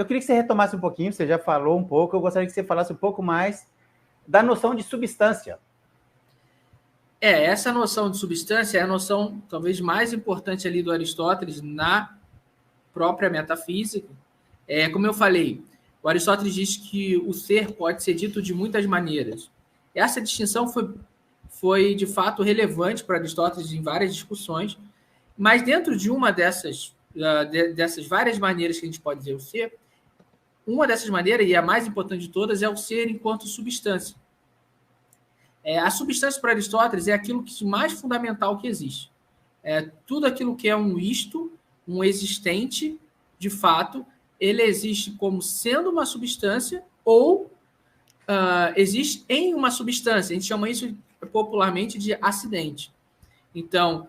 eu queria que você retomasse um pouquinho, você já falou um pouco, eu gostaria que você falasse um pouco mais da noção de substância. Essa noção de substância é a noção talvez mais importante ali do Aristóteles na própria metafísica. Como eu falei, o Aristóteles diz que o ser pode ser dito de muitas maneiras. Essa distinção foi de fato relevante para Aristóteles em várias discussões, mas dentro de uma dessas várias maneiras que a gente pode dizer o ser, uma dessas maneiras, e a mais importante de todas, é o ser enquanto substância. A substância para Aristóteles é aquilo que mais fundamental que existe. Tudo aquilo que é um isto, um existente, de fato, ele existe como sendo uma substância ou existe em uma substância. A gente chama isso popularmente de acidente. Então,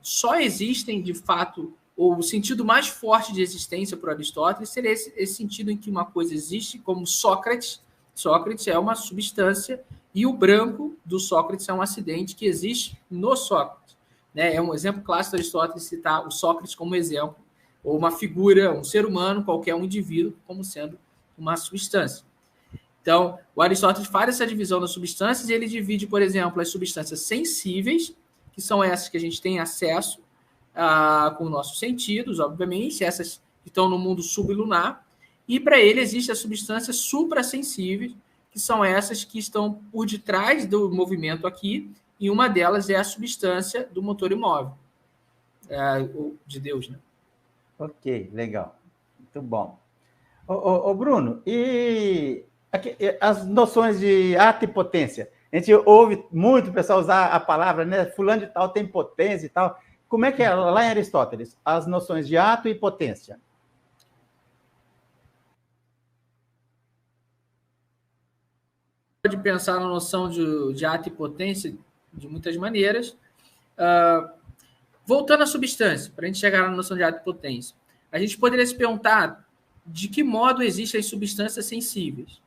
só existem, de fato, o sentido mais forte de existência para Aristóteles seria esse sentido em que uma coisa existe, como Sócrates. Sócrates é uma substância e o branco do Sócrates é um acidente que existe no Sócrates. É um exemplo clássico de Aristóteles citar o Sócrates como exemplo, ou uma figura, um ser humano, qualquer um indivíduo, como sendo uma substância. Então, o Aristóteles faz essa divisão das substâncias e ele divide, por exemplo, as substâncias sensíveis, que são essas que a gente tem acesso com nossos sentidos, obviamente, essas que estão no mundo sublunar, e para ele existem as substâncias suprassensíveis, que são essas que estão por detrás do movimento aqui, e uma delas é a substância do motor imóvel, de Deus, né? Ok, legal. Muito bom. Ô, Bruno, e aqui, as noções de ato e potência? A gente ouve muito o pessoal usar a palavra, né? Fulano de tal tem potência e tal. Como é que é lá em Aristóteles, as noções de ato e potência? Pode pensar na noção de ato e potência de muitas maneiras. Voltando à substância, para a gente chegar na noção de ato e potência, a gente poderia se perguntar de que modo existem as substâncias sensíveis.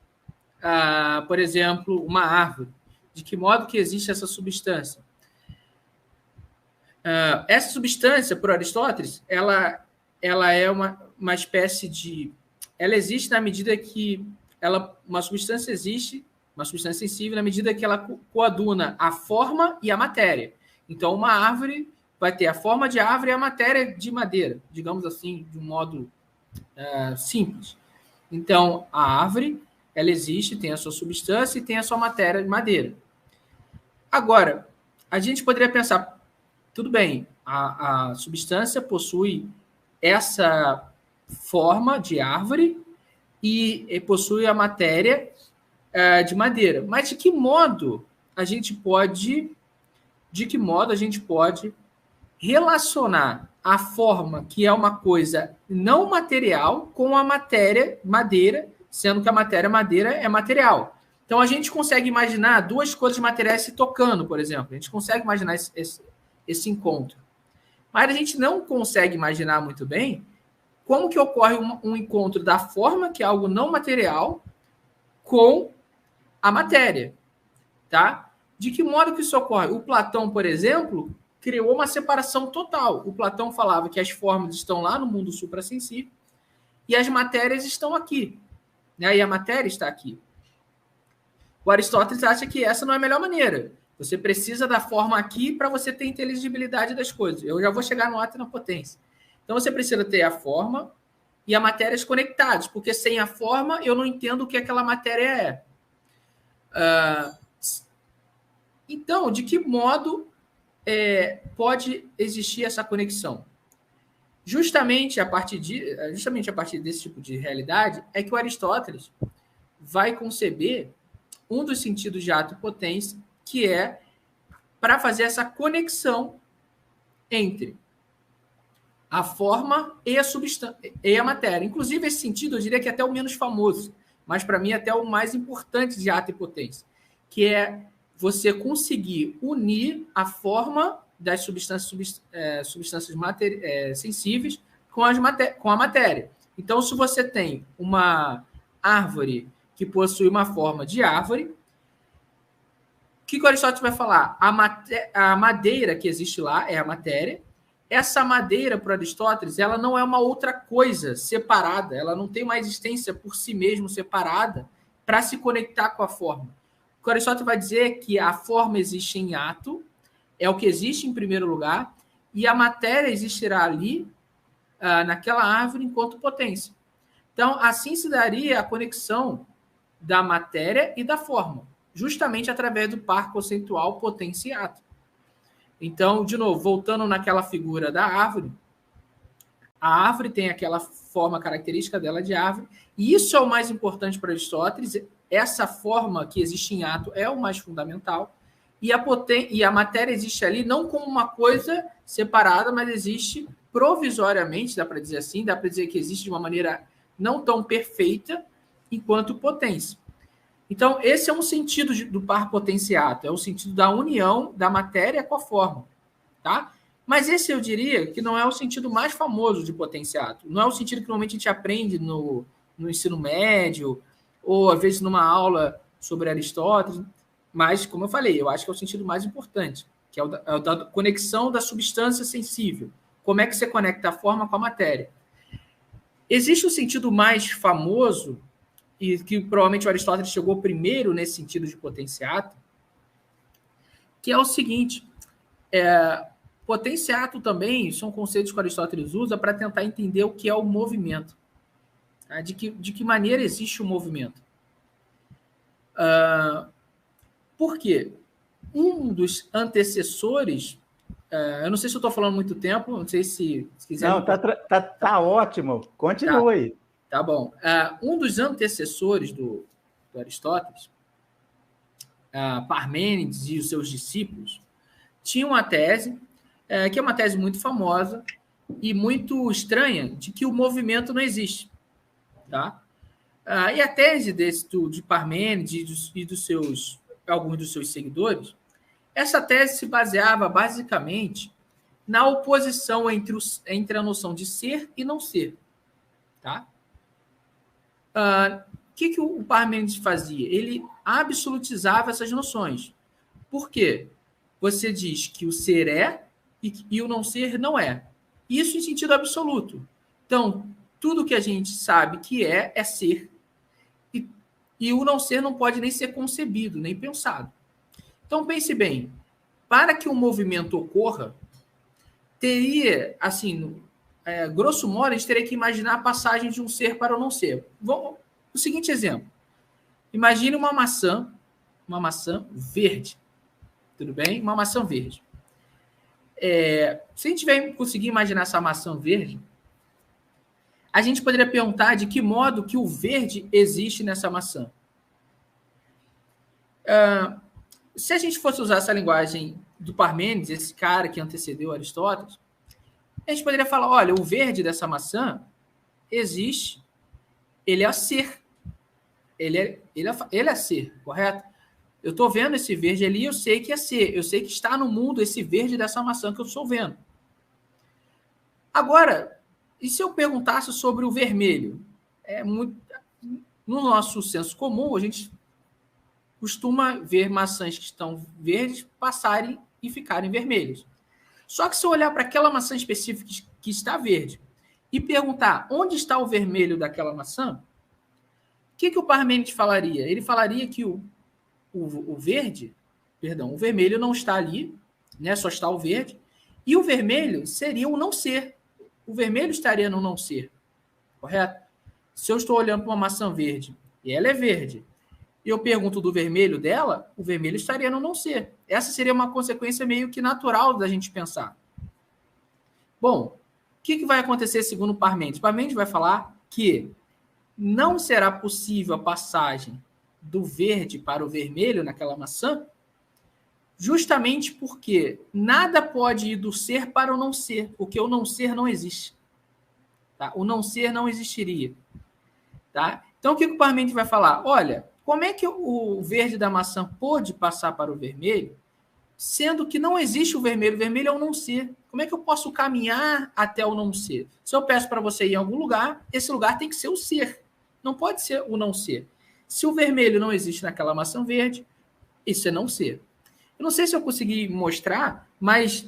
Por exemplo, uma árvore. De que modo que existe essa substância? Essa substância, por Aristóteles, ela é uma espécie de... Ela existe na medida que uma substância existe, uma substância sensível, na medida que ela coaduna a forma e a matéria. Então, uma árvore vai ter a forma de árvore e a matéria de madeira, digamos assim, de um modo simples. Então, a árvore, ela existe, tem a sua substância e tem a sua matéria de madeira. Agora, a gente poderia pensar, tudo bem, a substância possui essa forma de árvore e possui a matéria de madeira. Mas de que modo a gente pode relacionar a forma, que é uma coisa não material, com a matéria madeira, sendo que a matéria madeira é material? Então, a gente consegue imaginar duas coisas materiais se tocando, por exemplo. A gente consegue imaginar esse encontro. Mas a gente não consegue imaginar muito bem como que ocorre um encontro da forma, que é algo não material, com a matéria. Tá? De que modo que isso ocorre? O Platão, por exemplo, criou uma separação total. O Platão falava que as formas estão lá no mundo suprassensível e as matérias estão aqui. Né? E a matéria está aqui. O Aristóteles acha que essa não é a melhor maneira. Você precisa da forma aqui para você ter inteligibilidade das coisas. Eu já vou chegar no ato e na potência. Então, você precisa ter a forma e a matéria conectadas, porque sem a forma eu não entendo o que aquela matéria é. Então, de que modo pode existir essa conexão? Justamente a partir desse tipo de realidade é que o Aristóteles vai conceber um dos sentidos de ato e potência, que é para fazer essa conexão entre a forma e a substância e a matéria. Inclusive, esse sentido, eu diria que é até o menos famoso, mas para mim até o mais importante de ato e potência, que é você conseguir unir a forma das substâncias sensíveis com a matéria. Então, se você tem uma árvore que possui uma forma de árvore, o que o Aristóteles vai falar? A madeira que existe lá é a matéria. essa madeira, para Aristóteles, ela não é uma outra coisa separada, ela não tem uma existência por si mesma separada para se conectar com a forma. O que Aristóteles vai dizer é que a forma existe em ato, é o que existe em primeiro lugar, e a matéria existirá ali, naquela árvore, enquanto potência. Então, assim se daria a conexão da matéria e da forma, justamente através do par conceitual potência e ato. Então, de novo, voltando naquela figura da árvore, a árvore tem aquela forma característica dela de árvore, e isso é o mais importante para Aristóteles. Essa forma que existe em ato é o mais fundamental, e a matéria existe ali não como uma coisa separada, mas existe provisoriamente, dá para dizer assim, dá para dizer que existe de uma maneira não tão perfeita enquanto potência. Então, esse é um sentido do par potenciato, é o sentido da união da matéria com a forma, tá? Mas esse eu diria que não é o sentido mais famoso de potenciato, não é o sentido que normalmente a gente aprende no ensino médio, ou às vezes numa aula sobre Aristóteles, mas, como eu falei, eu acho que é o sentido mais importante, que é o da conexão da substância sensível. Como é que você conecta a forma com a matéria? Existe um sentido mais famoso, e que provavelmente o Aristóteles chegou primeiro nesse sentido de potenciato, que é o seguinte: potenciato também são conceitos que o Aristóteles usa para tentar entender o que é o movimento. Tá? De que maneira existe o movimento. Por quê? Um dos antecessores, eu não sei se eu estou falando muito tempo, não sei se quiser... Não, tá ótimo, continue. Tá bom. Um dos antecessores do Aristóteles, Parmênides e os seus discípulos, tinham uma tese, que é uma tese muito famosa e muito estranha, de que o movimento não existe. Tá? E a tese de Parmênides e alguns dos seus seguidores, essa tese se baseava basicamente na oposição entre a noção de ser e não ser. Tá? O que o Parmênides fazia? Ele absolutizava essas noções. Por quê? Você diz que o ser é e o não ser não é. Isso em sentido absoluto. Então, tudo que a gente sabe que é ser. E o não ser não pode nem ser concebido, nem pensado. Então, pense bem. Para que um movimento ocorra, teria, assim, grosso modo, a gente teria que imaginar a passagem de um ser para o não ser. O seguinte exemplo. Imagine uma maçã verde. Tudo bem? Uma maçã verde. Se a gente conseguir imaginar essa maçã verde, a gente poderia perguntar de que modo que o verde existe nessa maçã. Se a gente fosse usar essa linguagem do Parmênides, esse cara que antecedeu Aristóteles, a gente poderia falar, olha, o verde dessa maçã existe, ele é ser. Ele é ser, correto? Eu estou vendo esse verde ali, eu sei que é ser. Eu sei que está no mundo esse verde dessa maçã que eu estou vendo. Agora, e se eu perguntasse sobre o vermelho? No nosso senso comum, a gente costuma ver maçãs que estão verdes passarem e ficarem vermelhas. Só que se eu olhar para aquela maçã específica que está verde e perguntar onde está o vermelho daquela maçã, o que o Parmênides falaria? Ele falaria que o vermelho não está ali, né? Só está o verde, e o vermelho seria o não ser. O vermelho estaria no não ser, correto? Se eu estou olhando para uma maçã verde e ela é verde, e eu pergunto do vermelho dela, o vermelho estaria no não ser. Essa seria uma consequência meio que natural da gente pensar. Bom, o que vai acontecer segundo Parmênides? Parmênides vai falar que não será possível a passagem do verde para o vermelho naquela maçã, justamente porque nada pode ir do ser para o não ser, porque o não ser não existe. Tá? O não ser não existiria. Tá? Então, o que o Parmênides vai falar? Olha, como é que o verde da maçã pode passar para o vermelho, sendo que não existe o vermelho é o não ser? Como é que eu posso caminhar até o não ser? Se eu peço para você ir em algum lugar, esse lugar tem que ser o ser, não pode ser o não ser. Se o vermelho não existe naquela maçã verde, isso é não ser. Eu não sei se eu consegui mostrar, mas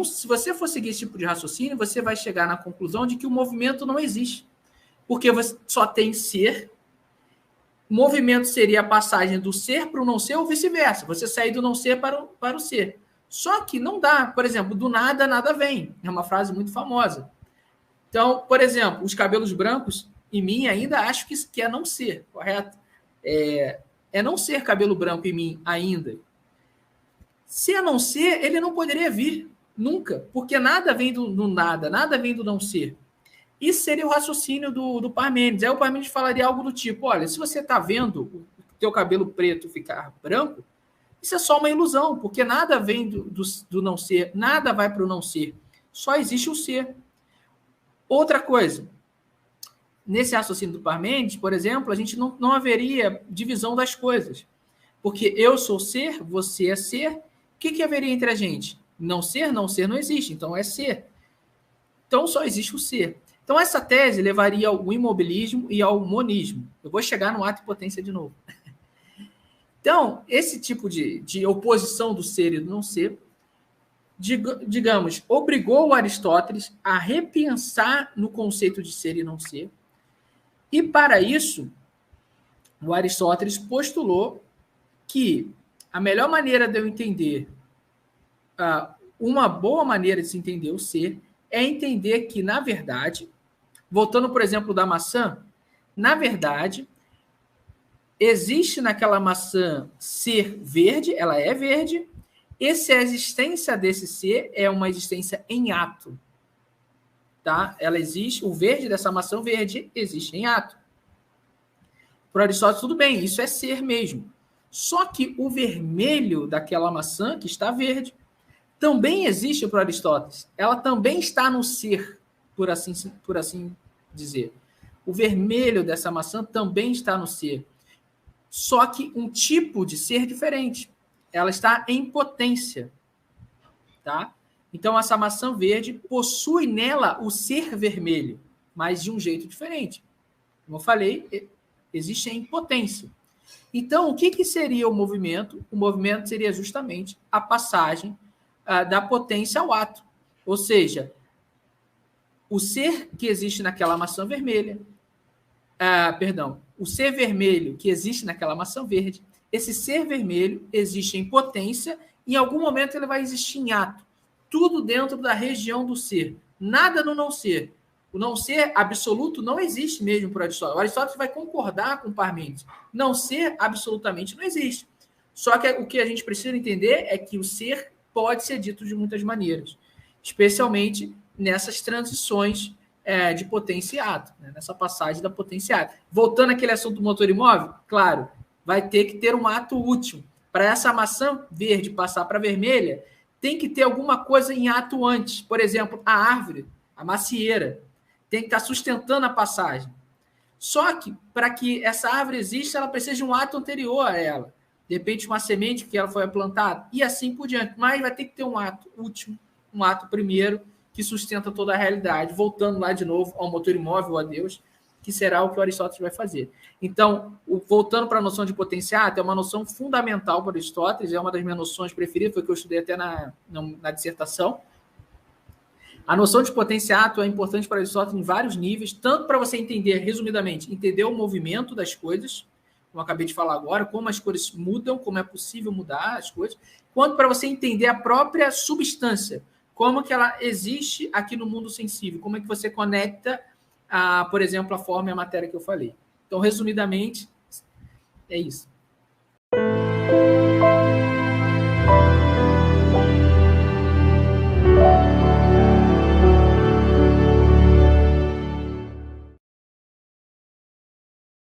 Se você for seguir esse tipo de raciocínio, você vai chegar na conclusão de que o movimento não existe. Porque você só tem ser. Movimento seria a passagem do ser para o não ser ou vice-versa. Você sair do não ser para o ser. Só que não dá. Por exemplo, do nada, nada vem. É uma frase muito famosa. Então, por exemplo, os cabelos brancos, em mim, ainda acho que é não ser, correto? É não ser cabelo branco em mim ainda. Se é não ser, ele não poderia vir nunca, porque nada vem do nada, nada vem do não ser. Isso seria o raciocínio do Parmênides. Aí o Parmênides falaria algo do tipo, olha, se você está vendo o teu cabelo preto ficar branco, isso é só uma ilusão, porque nada vem do não ser, nada vai para o não ser. Só existe o ser. Outra coisa, nesse raciocínio do Parmênides, por exemplo, a gente não haveria divisão das coisas. Porque eu sou ser, você é ser. O que haveria entre a gente? Não não existe, então é ser. Então só existe o ser. Então essa tese levaria ao imobilismo e ao monismo. Eu vou chegar no ato e potência de novo. Então, esse tipo de oposição do ser e do não ser, digamos, obrigou o Aristóteles a repensar no conceito de ser e não ser. E para isso, o Aristóteles postulou que a melhor maneira de eu entender, uma boa maneira de se entender o ser, é entender que, na verdade, voltando, por exemplo, da maçã, na verdade, existe naquela maçã ser verde, ela é verde, e se a existência desse ser é uma existência em ato. Tá? Ela existe, o verde dessa maçã verde existe em ato. Para Aristóteles, tudo bem, isso é ser mesmo. Só que o vermelho daquela maçã, que está verde, também existe para Aristóteles. Ela também está no ser, por assim dizer. O vermelho dessa maçã também está no ser. Só que um tipo de ser diferente. Ela está em potência. Tá? Então, essa maçã verde possui nela o ser vermelho, mas de um jeito diferente. Como eu falei, existe em potência. Então, o que seria o movimento? O movimento seria justamente a passagem da potência ao ato. Ou seja, o ser que existe naquela maçã vermelha, o ser vermelho que existe naquela maçã verde, esse ser vermelho existe em potência, e em algum momento ele vai existir em ato. Tudo dentro da região do ser. Nada no não ser. O não ser absoluto não existe mesmo para Aristóteles. O Aristóteles vai concordar com o Parmênides. Não ser absolutamente não existe. Só que o que a gente precisa entender é que o ser pode ser dito de muitas maneiras, especialmente nessas transições de potência e ato, né? Nessa passagem da potência e ato. Voltando àquele assunto do motor imóvel, claro, vai ter que ter um ato útil. Para essa maçã verde passar para vermelha, tem que ter alguma coisa em ato antes. Por exemplo, a árvore, a macieira, tem que estar sustentando a passagem. Só que, para que essa árvore exista, ela precisa de um ato anterior a ela. De repente, uma semente que ela foi plantada, e assim por diante. Mas vai ter que ter um ato último, um ato primeiro, que sustenta toda a realidade. Voltando lá de novo ao motor imóvel, a Deus, que será o que o Aristóteles vai fazer. Então, voltando para a noção de potenciato, é uma noção fundamental para Aristóteles, é uma das minhas noções preferidas, foi que eu estudei até na dissertação. A noção de potenciato é importante para Aristóteles em vários níveis, tanto para você entender, resumidamente, entender o movimento das coisas, como eu acabei de falar agora, como as coisas mudam, como é possível mudar as coisas, quanto para você entender a própria substância, como que ela existe aqui no mundo sensível, como é que você conecta, por exemplo, a forma e a matéria que eu falei. Então, resumidamente, é isso.